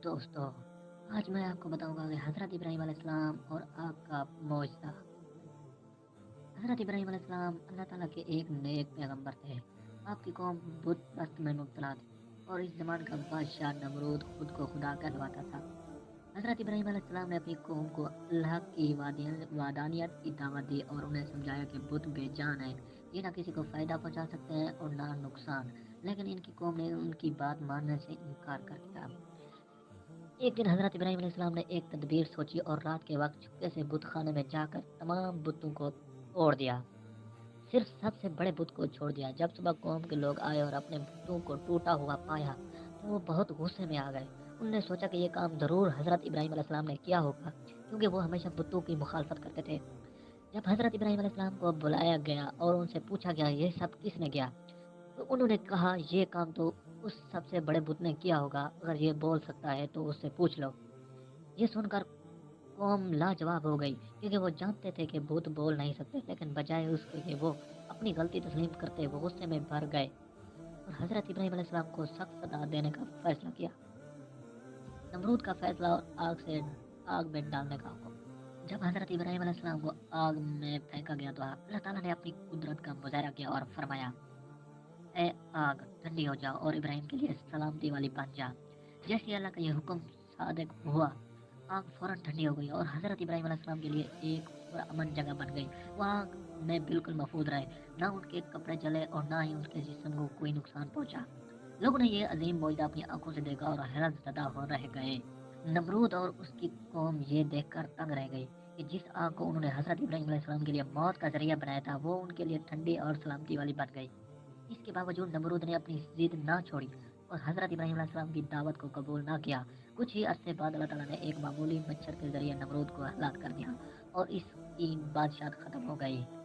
दोस्तों, आज मैं आपको बताऊंगा कि हज़रत इब्राहीम अलैहिस्सलाम और आग का मौजज़ा। हज़रत इब्राहीम अलैहिस्सलाम अल्लाह ताला के एक नेक पैगंबर थे। आपकी कौम बुत परस्त में मुब्तला थी और इस ज़माने का बादशाह नमरूद खुद को खुदा कहलवाता था। हज़रत इब्राहीम अलैहिस्सलाम ने अपनी कौम को अल्लाह की वादानियत की दावत दी और उन्हें समझाया कि बुत बेजान है, ये ना किसी को फ़ायदा पहुंचा सकते हैं और ना नुकसान। लेकिन इनकी कौम ने उनकी बात मानने से इनकार कर दिया। एक दिन हज़रत इब्राहीम अलैहिस्सलाम ने एक तदबीर सोची और रात के वक्त चुपके से बुत खाने में जाकर तमाम बुतों को तोड़ दिया। सिर्फ सबसे बड़े बुत को छोड़ दिया। जब सुबह कौम के लोग आए और अपने बुतों को टूटा हुआ पाया तो वो बहुत गुस्से में आ गए। उन्होंने सोचा कि ये काम ज़रूर हज़रत इब्राहीम अलैहिस्सलाम ने किया होगा, क्योंकि वो हमेशा बुतों की मुखालफत करते थे। जब हज़रत इब्राहीम अलैहिस्सलाम को बुलाया गया और उनसे पूछा गया ये सब किसने किया, तो उन्होंने कहा ये काम तो उस सबसे बड़े बुत ने किया होगा, अगर ये बोल सकता है तो उससे पूछ लो। ये सुनकर कौम लाजवाब हो गई, क्योंकि वो जानते थे कि भूत बोल नहीं सकते, लेकिन बजाय उसके कि वो अपनी गलती तस्लीम करते वो गुस्से में भर गए और हज़रत इब्राहीम अलैहिस्सलाम को सख्त सज़ा देने का फैसला किया। नमरूद का फैसला और आग में डालने का हुक्म। जब हज़रत इब्राहीम अलैहिस्सलाम को आग में फेंका गया तो अल्लाह ताला ने अपनी कुदरत का मुजाहरा किया और फरमाया, ए आग ठंडी हो जा और इब्राहिम के लिए सलामती वाली बन जा। जैसे ही अल्लाह का ये हुक्म सादिक हुआ, आग फौरन ठंडी हो गई और हज़रत इब्राहीम अलैहिस्सलाम के लिए एक पुरअमन जगह बन गई। वो आग में बिल्कुल महफूज रहे, ना उनके कपड़े जले और ना ही उनके जिस्म को कोई नुकसान पहुंचा। लोगों ने ये अजीम मौजज़ा अपनी आंखों से देखा और हैरत ज़दा हो रह गए। नमरूद और उसकी कौम ये देखकर तंग रह गई कि जिस आग को उन्होंने हज़रत इब्राहीम अलैहिस्सलाम के लिए मौत का जरिया बनाया था, वो उनके लिए ठंडी और सलामती वाली बन गई। इसके बावजूद नमरूद ने अपनी जिद ना छोड़ी और हज़रत इब्राहीम अलैहिस्सलाम की दावत को कबूल ना किया। कुछ ही अरसे बाद अल्लाह ताला ने एक मामूली मच्छर के जरिए नमरूद को हलाक कर दिया और इसकी बादशाहत खत्म हो गई।